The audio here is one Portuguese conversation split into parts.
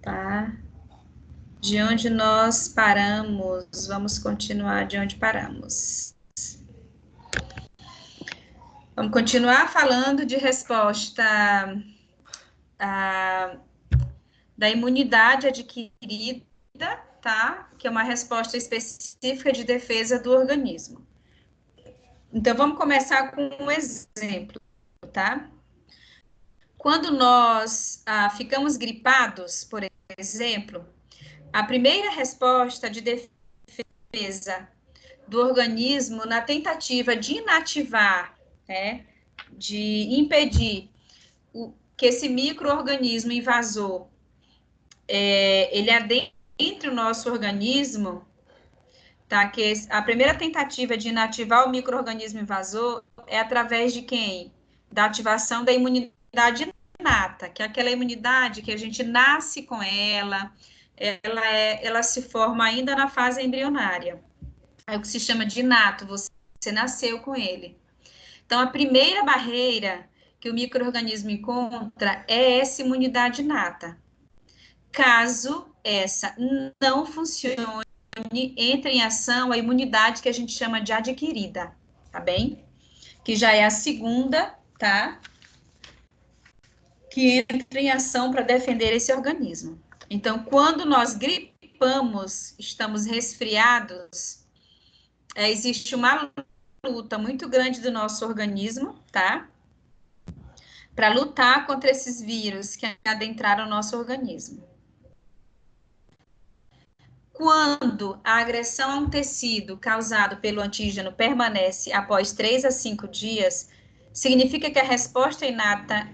tá? De onde nós paramos, vamos continuar de onde paramos. Vamos continuar falando de resposta da imunidade adquirida, tá? Que é uma resposta específica de defesa do organismo. Então, vamos começar com um exemplo, tá? Quando nós ficamos gripados, por exemplo, a primeira resposta de defesa do organismo na tentativa de inativar, né, de impedir que esse micro-organismo invasor ele adentre o nosso organismo, tá? Que a primeira tentativa de inativar o micro-organismo invasor é através de quem? Da ativação da imunidade inata, que é aquela imunidade que a gente nasce com ela se forma ainda na fase embrionária. É o que se chama de inato, você nasceu com ele. Então, a primeira barreira que o micro-organismo encontra é essa imunidade inata. Caso essa não funcione, entra em ação a imunidade que a gente chama de adquirida, tá bem? Que já é a segunda, tá? Que entra em ação para defender esse organismo. Então, quando nós gripamos, estamos resfriados, existe uma luta muito grande do nosso organismo, tá? Para lutar contra esses vírus que adentraram o nosso organismo. Quando a agressão a um tecido causado pelo antígeno permanece após 3 a 5 dias, significa que a resposta inata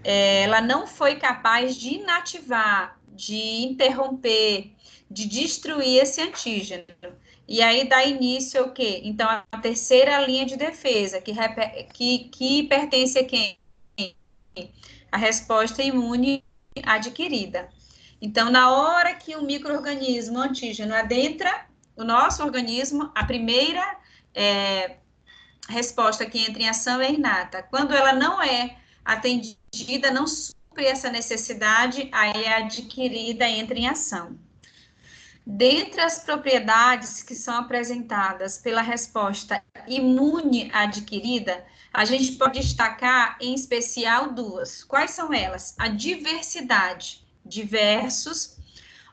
ela não foi capaz de inativar, de interromper, de destruir esse antígeno. E aí dá início ao quê? Então, a terceira linha de defesa, que pertence a quem? A resposta imune adquirida. Então, na hora que o micro-organismo antígeno adentra o nosso organismo, a primeira resposta que entra em ação é inata. Quando ela não é atendida, não supre essa necessidade, aí a adquirida entra em ação. Dentre as propriedades que são apresentadas pela resposta imune adquirida, a gente pode destacar, em especial, duas. Quais são elas? A diversidade, diversos,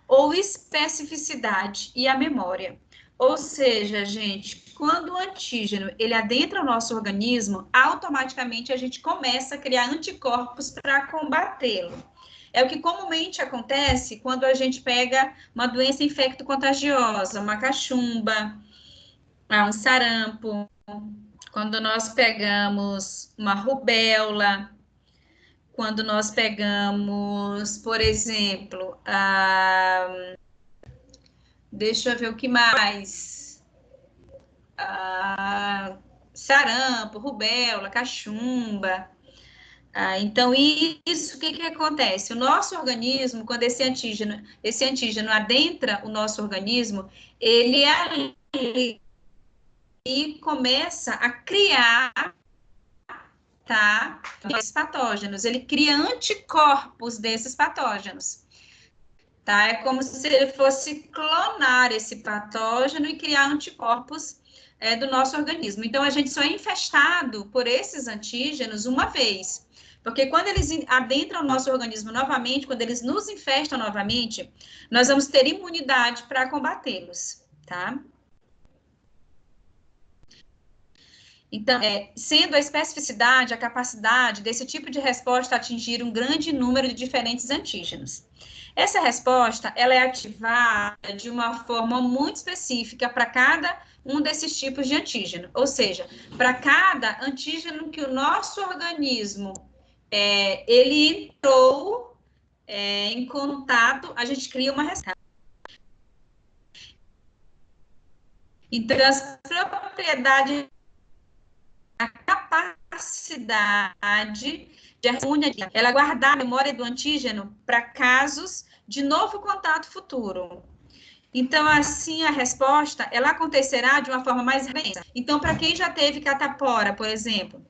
ou especificidade e a memória. Ou seja, gente, quando o antígeno ele adentra o nosso organismo, automaticamente a gente começa a criar anticorpos para combatê-lo. É o que comumente acontece quando a gente pega uma doença infecto-contagiosa, uma cachumba, um sarampo, quando nós pegamos uma rubéola, quando nós pegamos, por exemplo, deixa eu ver o que mais, sarampo, rubéola, cachumba. Então, isso, o que acontece? O nosso organismo, quando esse antígeno adentra o nosso organismo, ele ali começa a criar, tá, esses patógenos, ele cria anticorpos desses patógenos, tá? É como se ele fosse clonar esse patógeno e criar anticorpos do nosso organismo. Então, a gente só é infestado por esses antígenos uma vez. Porque quando eles adentram o nosso organismo novamente, quando eles nos infestam novamente, nós vamos ter imunidade para combatê-los, tá? Então, sendo a especificidade, a capacidade desse tipo de resposta atingir um grande número de diferentes antígenos. Essa resposta, ela é ativada de uma forma muito específica para cada um desses tipos de antígeno. Ou seja, para cada antígeno que o nosso organismo ele entrou em contato, a gente cria uma resposta. Então, as propriedades, a capacidade de ela guardar a memória do antígeno para casos de novo contato futuro. Então, assim, a resposta, ela acontecerá de uma forma mais intensa. Então, para quem já teve catapora, por exemplo,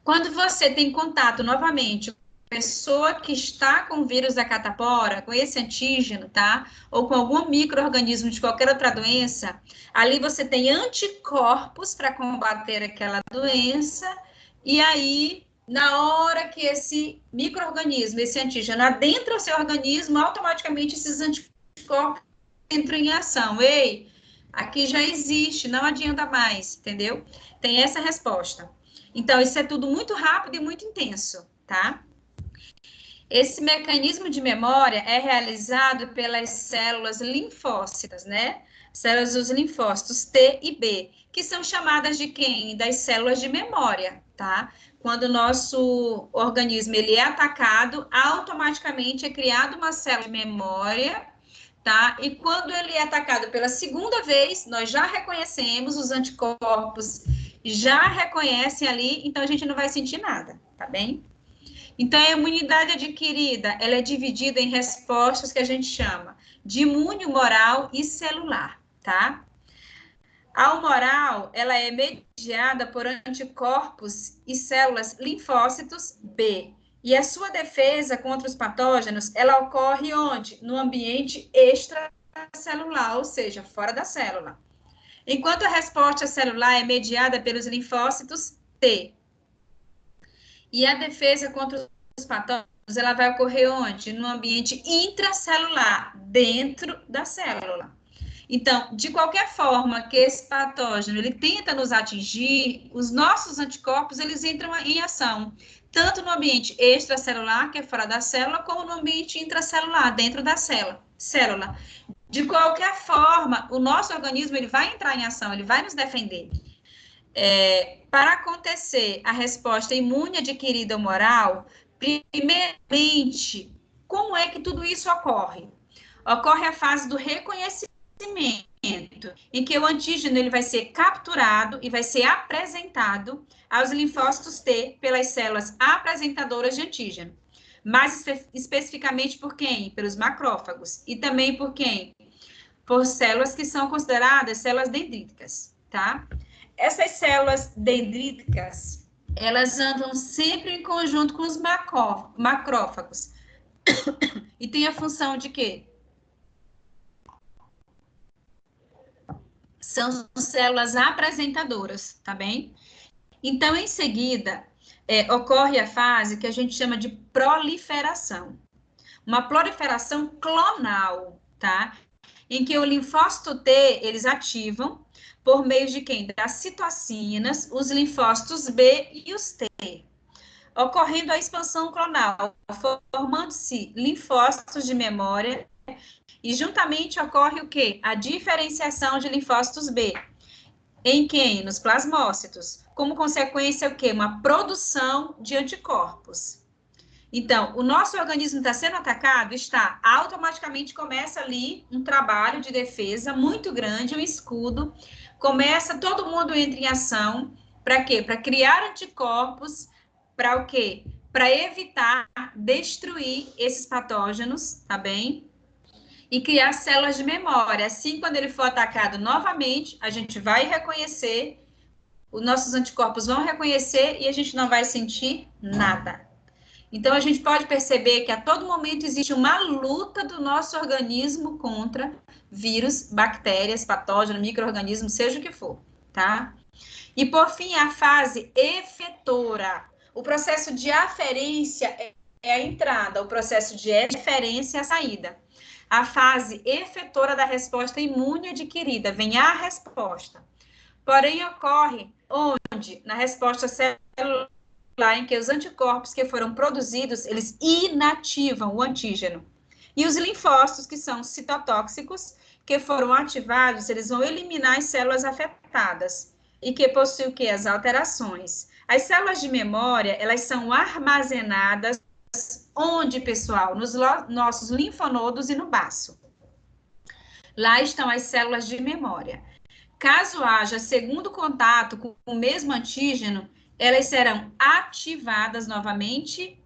quando você tem contato novamente pessoa que está com o vírus da catapora, com esse antígeno, tá? Ou com algum micro-organismo de qualquer outra doença, ali você tem anticorpos para combater aquela doença, e aí, na hora que esse micro-organismo, esse antígeno adentra o seu organismo, automaticamente esses anticorpos entram em ação. Ei, aqui já existe, não adianta mais, entendeu? Tem essa resposta. Então, isso é tudo muito rápido e muito intenso, tá? Esse mecanismo de memória é realizado pelas células linfócitas, né? Células dos linfócitos T e B, que são chamadas de quem? Das células de memória, tá? Quando o nosso organismo ele é atacado, automaticamente é criada uma célula de memória, tá? E quando ele é atacado pela segunda vez, nós já reconhecemos, os anticorpos já reconhecem ali, então a gente não vai sentir nada, tá bem? Então, a imunidade adquirida, ela é dividida em respostas que a gente chama de imune humoral e celular, tá? A humoral, ela é mediada por anticorpos e células linfócitos B. E a sua defesa contra os patógenos, ela ocorre onde? No ambiente extracelular, ou seja, fora da célula. Enquanto a resposta celular é mediada pelos linfócitos T. E a defesa contra os patógenos, ela vai ocorrer onde? No ambiente intracelular, dentro da célula. Então, de qualquer forma que esse patógeno ele tenta nos atingir, os nossos anticorpos eles entram em ação, tanto no ambiente extracelular, que é fora da célula, como no ambiente intracelular, dentro da célula. De qualquer forma, o nosso organismo ele vai entrar em ação, ele vai nos defender. Para acontecer a resposta imune adquirida humoral, primeiramente, como é que tudo isso ocorre? Ocorre a fase do reconhecimento, em que o antígeno ele vai ser capturado e vai ser apresentado aos linfócitos T pelas células apresentadoras de antígeno. Mais especificamente por quem? Pelos macrófagos. E também por quem? Por células que são consideradas células dendríticas, tá? Essas células dendríticas, elas andam sempre em conjunto com os macrófagos. E tem a função de quê? São células apresentadoras, tá bem? Então, em seguida, ocorre a fase que a gente chama de proliferação. Uma proliferação clonal, tá? Em que o linfócito T, eles ativam por meio de quem? Das citocinas, os linfócitos B e os T. Ocorrendo a expansão clonal, formando-se linfócitos de memória e juntamente ocorre o quê? A diferenciação de linfócitos B. Em quem? Nos plasmócitos. Como consequência, o quê? Uma produção de anticorpos. Então, o nosso organismo está sendo atacado, automaticamente começa ali um trabalho de defesa muito grande, um escudo, começa, todo mundo entra em ação, para quê? Para criar anticorpos, para o quê? Para evitar, destruir esses patógenos, tá bem? E criar células de memória. Assim, quando ele for atacado novamente, a gente vai reconhecer, os nossos anticorpos vão reconhecer e a gente não vai sentir nada. Então, a gente pode perceber que a todo momento existe uma luta do nosso organismo contra vírus, bactérias, patógenos, micro-organismos, seja o que for, tá? E, por fim, a fase efetora. O processo de aferência é a entrada, o processo de eferência é a saída. A fase efetora da resposta imune adquirida, vem a resposta. Porém, ocorre onde? Na resposta celular, em que os anticorpos que foram produzidos, eles inativam o antígeno. E os linfócitos, que são citotóxicos, que foram ativados, eles vão eliminar as células afetadas. E que possuem o quê? As alterações. As células de memória, elas são armazenadas onde, pessoal? Nos nossos linfonodos e no baço. Lá estão as células de memória. Caso haja segundo contato com o mesmo antígeno, elas serão ativadas novamente,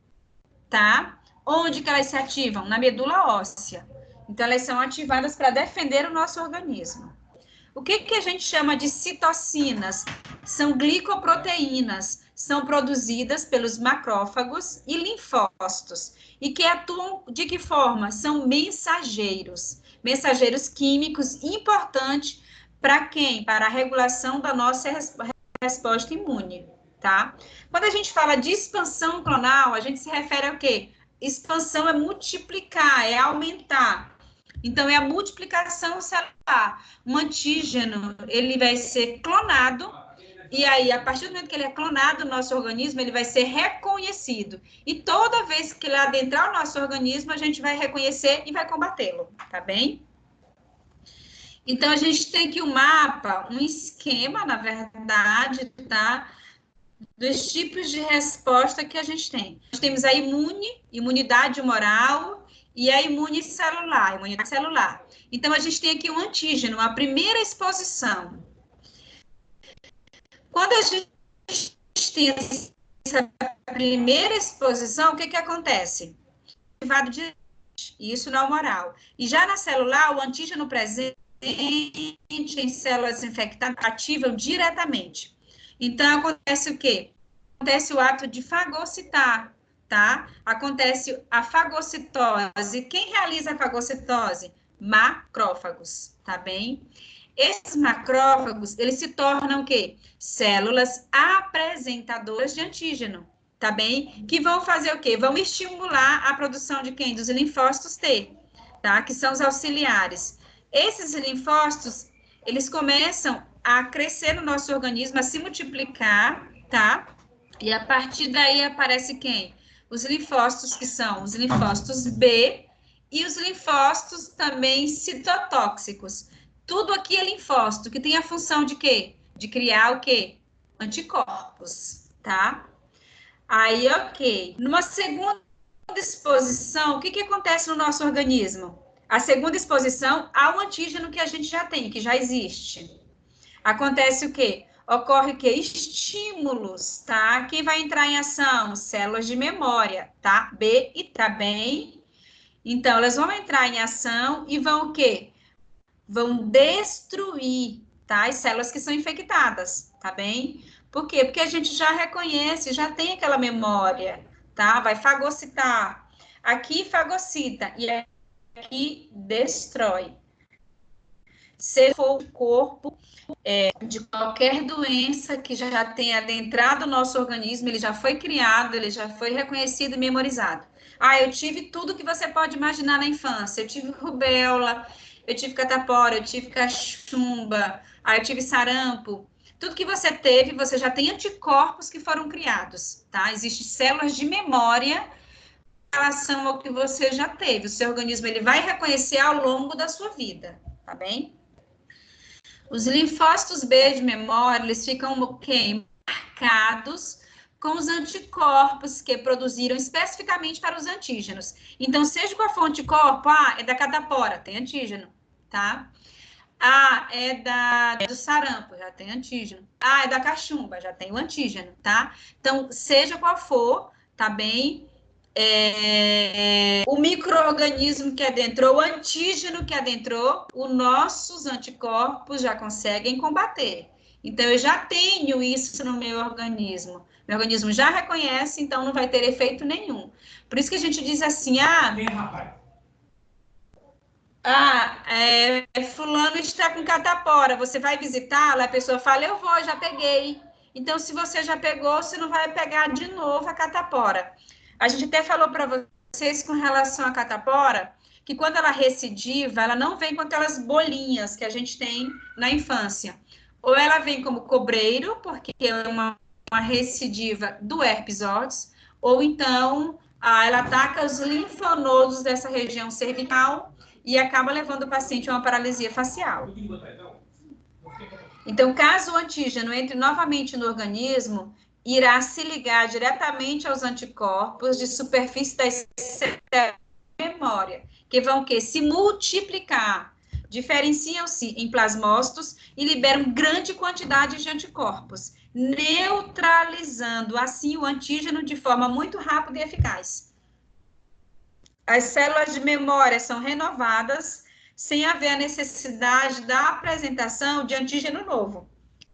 tá? Onde que elas se ativam? Na medula óssea. Então, elas são ativadas para defender o nosso organismo. O que a gente chama de citocinas? São glicoproteínas, são produzidas pelos macrófagos e linfócitos, e que atuam de que forma? São mensageiros químicos importantes para quem? Para a regulação da nossa resposta imune, tá? Quando a gente fala de expansão clonal, a gente se refere ao quê? Expansão é multiplicar, é aumentar. Então, é a multiplicação celular. Um antígeno, ele vai ser clonado, e aí, a partir do momento que ele é clonado no nosso organismo, ele vai ser reconhecido. E toda vez que ele adentrar o nosso organismo, a gente vai reconhecer e vai combatê-lo, tá bem? Então, a gente tem aqui um mapa, um esquema, na verdade, tá? Dos tipos de resposta que a gente tem. Nós temos a imunidade humoral, e a imunidade celular. Então, a gente tem aqui um antígeno, a primeira exposição. Quando a gente tem essa primeira exposição, o que acontece? Isso na humoral. E já na celular, o antígeno presente em células infectadas ativam diretamente. Então, acontece o quê? Acontece o ato de fagocitar, tá? Acontece a fagocitose. Quem realiza a fagocitose? Macrófagos, tá bem? Esses macrófagos, eles se tornam o quê? Células apresentadoras de antígeno, tá bem? Que vão fazer o quê? Vão estimular a produção de quem? Dos linfócitos T, tá? Que são os auxiliares. Esses linfócitos, eles começam a crescer no nosso organismo, a se multiplicar, tá? E a partir daí aparece quem? Os linfócitos, que são os linfócitos B e os linfócitos também citotóxicos. Tudo aqui é linfócito, que tem a função de quê? De criar o quê? Anticorpos, tá? Aí, ok. Numa segunda exposição, o que acontece no nosso organismo? A segunda exposição ao antígeno que a gente já tem, que já existe. Acontece o quê? Ocorre o quê? Estímulos, tá? Quem vai entrar em ação? Células de memória, tá? B e tá bem. Então, elas vão entrar em ação e vão o quê? Vão destruir, tá? As células que são infectadas, tá bem? Por quê? Porque a gente já reconhece, já tem aquela memória, tá? Vai fagocitar. Aqui fagocita e aqui destrói. Se for o corpo de qualquer doença que já tenha adentrado o nosso organismo, ele já foi criado, ele já foi reconhecido e memorizado. Ah, eu tive tudo que você pode imaginar na infância. Eu tive rubéola, eu tive catapora, eu tive cachumba, eu tive sarampo. Tudo que você teve, você já tem anticorpos que foram criados, tá? Existem células de memória em relação ao que você já teve. O seu organismo, ele vai reconhecer ao longo da sua vida, tá bem? Os linfócitos B de memória, eles ficam okay, marcados com os anticorpos que produziram especificamente para os antígenos. Então, seja qual for o anticorpo, é da catapora, tem antígeno, tá? É do sarampo, já tem antígeno. É da cachumba, já tem o antígeno, tá? Então, seja qual for, tá bem? O micro-organismo que adentrou, o antígeno que adentrou, os nossos anticorpos já conseguem combater. Então, eu já tenho isso no meu organismo. Meu organismo já reconhece, então não vai ter efeito nenhum. Por isso que a gente diz assim, fulano está com catapora, você vai visitá-la? A pessoa fala, eu vou, já peguei. Então, se você já pegou, você não vai pegar de novo a catapora. A gente até falou para vocês com relação à catapora, que quando ela recidiva, ela não vem com aquelas bolinhas que a gente tem na infância. Ou ela vem como cobreiro, porque é uma recidiva do herpes zoster, ou então ela ataca os linfonodos dessa região cervical e acaba levando o paciente a uma paralisia facial. Então, caso o antígeno entre novamente no organismo, irá se ligar diretamente aos anticorpos de superfície das células de memória, que vão se multiplicar, diferenciam-se em plasmócitos e liberam grande quantidade de anticorpos, neutralizando assim o antígeno de forma muito rápida e eficaz. As células de memória são renovadas, sem haver a necessidade da apresentação de antígeno novo.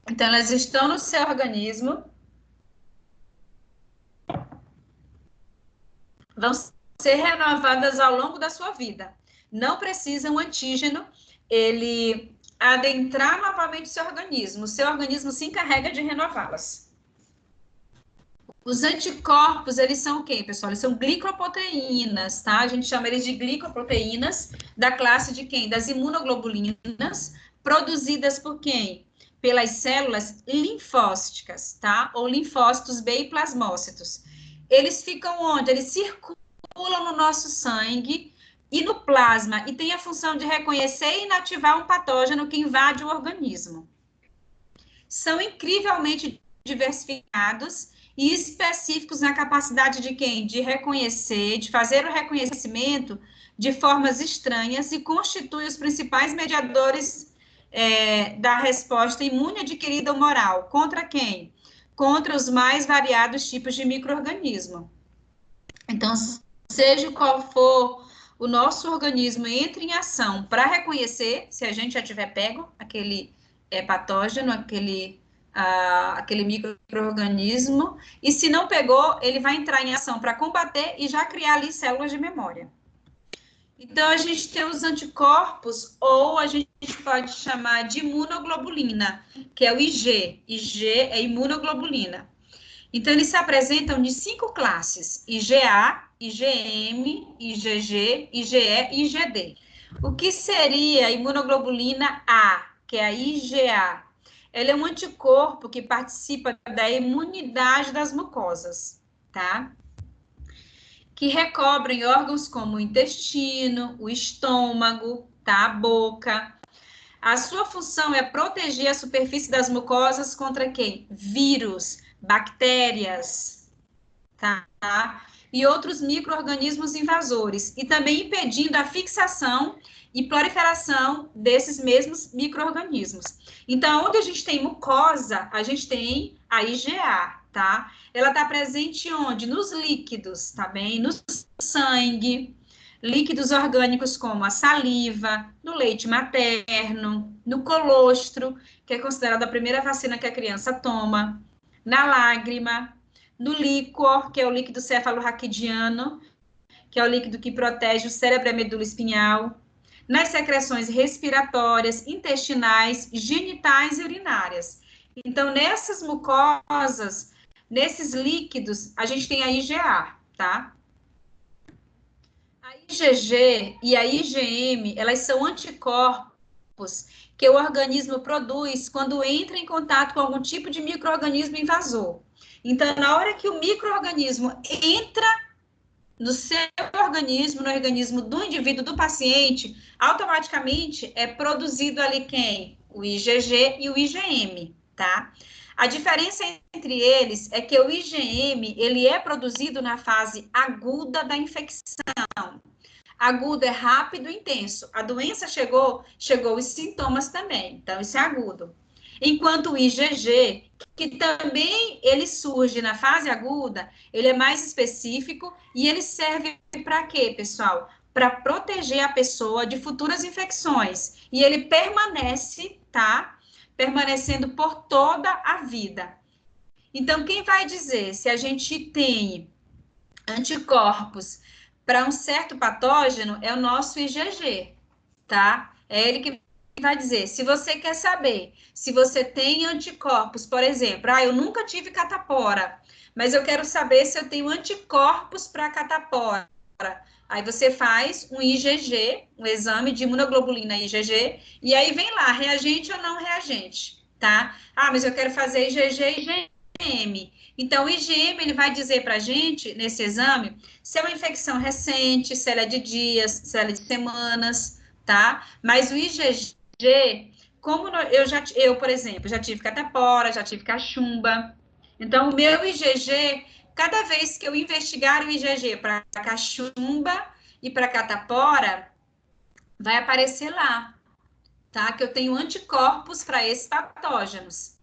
Então, elas estão no seu organismo, vão ser renovadas ao longo da sua vida. Não precisa um antígeno, ele adentrar novamente o seu organismo se encarrega de renová-las. Os anticorpos, eles são o quê, pessoal? Eles são glicoproteínas, tá? A gente chama eles de glicoproteínas da classe de quem? Das imunoglobulinas, produzidas por quem? Pelas células linfócitas, tá? Ou linfócitos B e plasmócitos. Eles ficam onde? Eles circulam no nosso sangue e no plasma e têm a função de reconhecer e inativar um patógeno que invade o organismo. São incrivelmente diversificados e específicos na capacidade de quem? De reconhecer, de fazer o reconhecimento de formas estranhas e constitui os principais mediadores da resposta imune adquirida ou moral. Contra quem? Contra os mais variados tipos de micro-organismo. Então, seja qual for o nosso organismo entre em ação para reconhecer, se a gente já tiver pego aquele patógeno, aquele micro-organismo, e se não pegou, ele vai entrar em ação para combater e já criar ali células de memória. Então, a gente tem os anticorpos, ou a gente pode chamar de imunoglobulina, que é o IG. IG é imunoglobulina. Então, eles se apresentam de 5 classes: IgA, IgM, IgG, IgE e IgD. O que seria a imunoglobulina A, que é a IgA? Ela é um anticorpo que participa da imunidade das mucosas, tá? Que recobrem órgãos como o intestino, o estômago, tá? A boca. A sua função é proteger a superfície das mucosas contra quem? Vírus, bactérias, tá? E outros micro-organismos invasores. E também impedindo a fixação e proliferação desses mesmos micro-organismos. Então, onde a gente tem mucosa, a gente tem a IgA, tá? Ela está presente onde? Nos líquidos, tá bem? No sangue, líquidos orgânicos como a saliva, no leite materno, no colostro, que é considerada a primeira vacina que a criança toma, na lágrima, no líquor, que é o líquido cefalorraquidiano, que é o líquido que protege o cérebro e a medula espinhal, nas secreções respiratórias, intestinais, genitais e urinárias. Então, nessas mucosas, nesses líquidos, a gente tem a IgA, tá? A IgG e a IgM, elas são anticorpos que o organismo produz quando entra em contato com algum tipo de micro-organismo invasor. Então, na hora que o micro-organismo entra no seu organismo, no organismo do indivíduo, do paciente, automaticamente é produzido ali quem? O IgG e o IgM, tá? A diferença entre eles é que o IgM, ele é produzido na fase aguda da infecção. Agudo é rápido e intenso. A doença chegou os sintomas também. Então, isso é agudo. Enquanto o IgG, que também ele surge na fase aguda, ele é mais específico e ele serve para quê, pessoal? Para proteger a pessoa de futuras infecções. E ele permanece, tá? Permanecendo por toda a vida. Então, quem vai dizer se a gente tem anticorpos para um certo patógeno é o nosso IgG, tá? É ele que vai dizer. Se você quer saber se você tem anticorpos, por exemplo, eu nunca tive catapora, mas eu quero saber se eu tenho anticorpos para catapora. Aí você faz um IgG, um exame de imunoglobulina IgG, e aí vem lá, reagente ou não reagente, tá? Mas eu quero fazer IgG e IgM. Então, o IgM, ele vai dizer para a gente, nesse exame, se é uma infecção recente, se ela é de dias, se ela é de semanas, tá? Mas o IgG, como eu, por exemplo, já tive catapora, já tive cachumba. Então, o meu IgG, cada vez que eu investigar o IgG para cachumba e para catapora, vai aparecer lá, tá? Que eu tenho anticorpos para esses patógenos.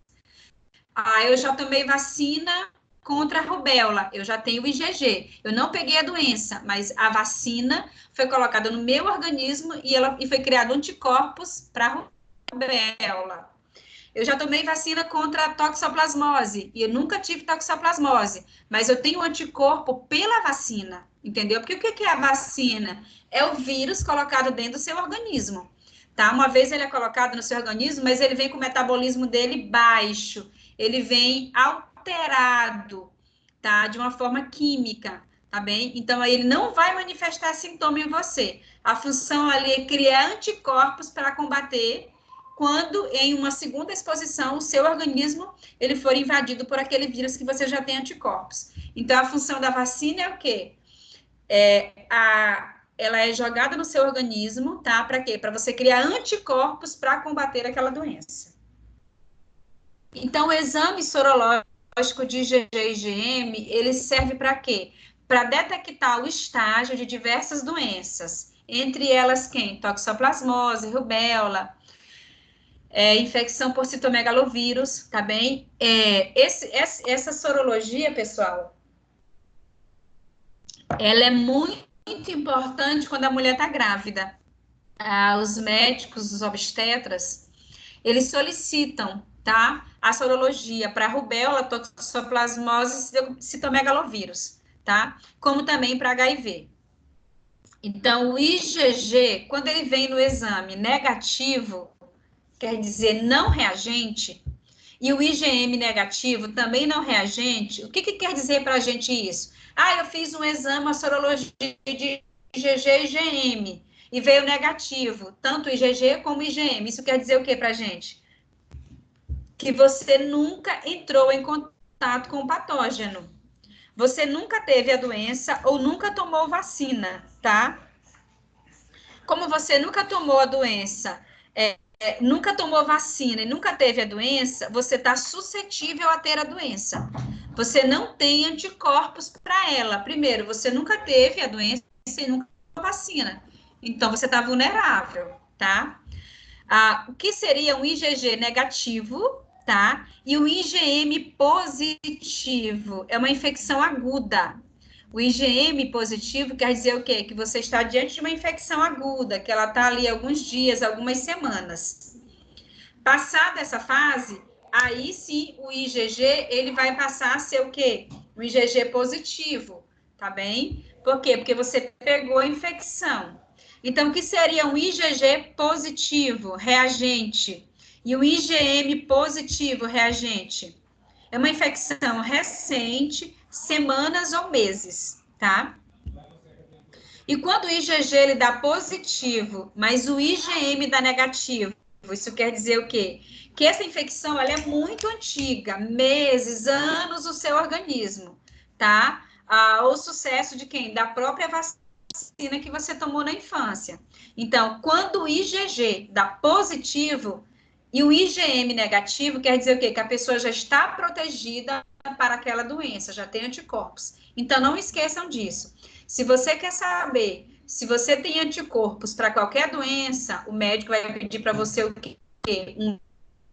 Eu já tomei vacina contra a rubéola, eu já tenho o IgG. Eu não peguei a doença, mas a vacina foi colocada no meu organismo e foi criado anticorpos para a rubéola. Eu já tomei vacina contra a toxoplasmose e eu nunca tive toxoplasmose, mas eu tenho anticorpo pela vacina, entendeu? Porque o que é a vacina? É o vírus colocado dentro do seu organismo, tá? Uma vez ele é colocado no seu organismo, mas ele vem com o metabolismo dele baixo, ele vem alterado, tá? De uma forma química, tá bem? Então, aí ele não vai manifestar sintoma em você. A função ali é criar anticorpos para combater quando em uma segunda exposição o seu organismo ele for invadido por aquele vírus que você já tem anticorpos. Então a função da vacina é o quê? Ela é jogada no seu organismo, tá? Para quê? Para você criar anticorpos para combater aquela doença. Então o exame sorológico de IgG e IgM, ele serve para quê? Para detectar o estágio de diversas doenças, entre elas quem? Toxoplasmose, rubéola, infecção por citomegalovírus, tá bem? Essa sorologia, pessoal, ela é muito importante quando a mulher está grávida. Os médicos, os obstetras, eles solicitam, tá? A sorologia para rubéola, toxoplasmose e citomegalovírus, tá? Como também para HIV. Então, o IgG, quando ele vem no exame negativo, quer dizer não reagente, e o IgM negativo também não reagente, o que quer dizer para a gente isso? Eu fiz um exame, uma sorologia de IgG e IgM, e veio negativo, tanto IgG como IgM. Isso quer dizer o que para a gente? Que você nunca entrou em contato com o patógeno. Você nunca teve a doença ou nunca tomou vacina, tá? Como você nunca tomou a doença, nunca tomou vacina e nunca teve a doença, você está suscetível a ter a doença. Você não tem anticorpos para ela. Primeiro, você nunca teve a doença e nunca tomou vacina. Então, você está vulnerável, tá? O que seria um IgG negativo, tá? E o IgM positivo é uma infecção aguda. O IgM positivo quer dizer o quê? Que você está diante de uma infecção aguda, que ela está ali alguns dias, algumas semanas. Passada essa fase, aí sim o IgG, ele vai passar a ser o quê? O IgG positivo, tá bem? Por quê? Porque você pegou a infecção. Então, o que seria um IgG positivo, reagente? E o IgM positivo, reagente? É uma infecção recente, semanas ou meses, tá? E quando o IgG ele dá positivo, mas o IgM dá negativo, isso quer dizer o quê? Que essa infecção ela é muito antiga, meses, anos o seu organismo, tá? O sucesso de quem? Da própria vacina que você tomou na infância. Então, quando o IgG dá positivo e o IgM negativo, quer dizer o quê? Que a pessoa já está protegida para aquela doença, já tem anticorpos. Então, não esqueçam disso. Se você quer saber se você tem anticorpos para qualquer doença, o médico vai pedir para você o quê? Um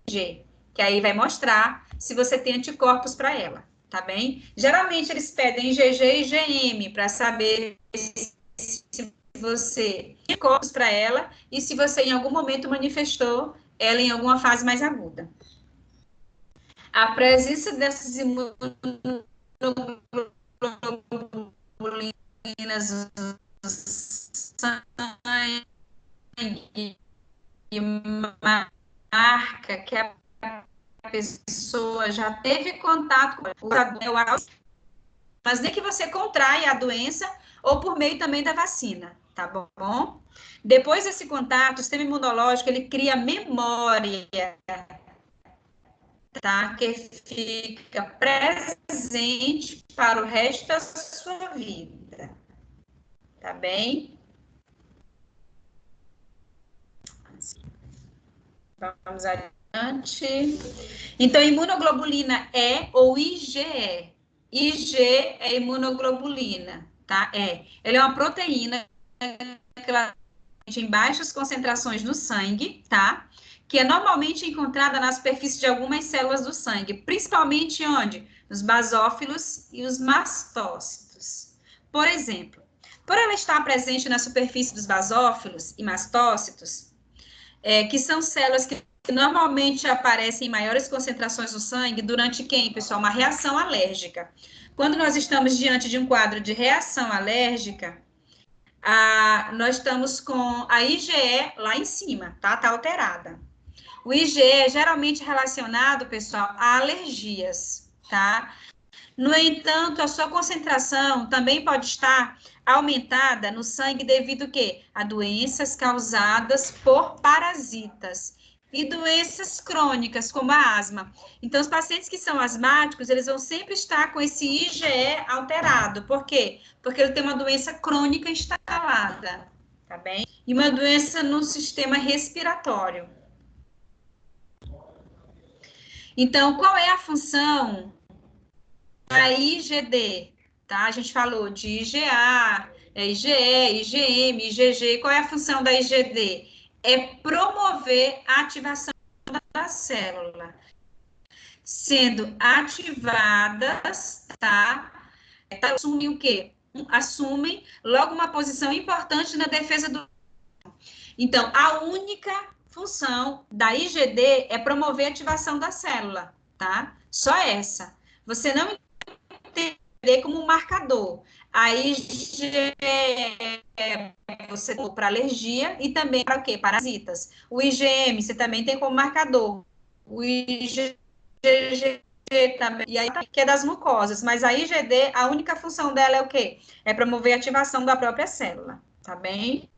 IgG, que aí vai mostrar se você tem anticorpos para ela, tá bem? Geralmente eles pedem IgG e IgM para saber se você tem anticorpos para ela e se você em algum momento manifestou ela em alguma fase mais aguda. A presença dessas imunoglobulinas no sangue e marca que a pessoa já teve contato com o mas nem que você contraia a doença ou por meio também da vacina, tá bom? Depois desse contato, o sistema imunológico, ele cria memória, tá? Que fica presente para o resto da sua vida, tá bem? Vamos adiante. Então, imunoglobulina E ou IgE. IG é imunoglobulina, tá? Ela é uma proteína que ela em baixas concentrações no sangue, tá? que é normalmente encontrada na superfície de algumas células do sangue, principalmente onde? Nos basófilos e os mastócitos. Por exemplo, por ela estar presente na superfície dos basófilos e mastócitos, que são células que normalmente aparecem em maiores concentrações no sangue durante quem, pessoal? Uma reação alérgica. Quando nós estamos diante de um quadro de reação alérgica, nós estamos com a IgE lá em cima, tá? Tá alterada. O IgE é geralmente relacionado, pessoal, a alergias, tá? No entanto, a sua concentração também pode estar aumentada no sangue devido quê? A doenças causadas por parasitas e doenças crônicas, como a asma. Então, os pacientes que são asmáticos, eles vão sempre estar com esse IgE alterado. Por quê? Porque ele tem uma doença crônica instalada, tá bem? E uma doença no sistema respiratório. Então, qual é a função da IgD? Tá? A gente falou de IgA, IgE, IgM, IgG. Qual é a função da IgD? É promover a ativação da célula. Sendo ativadas, tá? Assumem o quê? Assumem logo uma posição importante na defesa do. Então, a única função da IgD é promover a ativação da célula, tá? Só essa. Você não entender como um marcador. A IgE você tem para alergia e também para o quê? Parasitas. O IgM você também tem como marcador. O IgG também, e aí que é das mucosas, mas a IgD, a única função dela é o quê? É promover a ativação da própria célula, tá bem?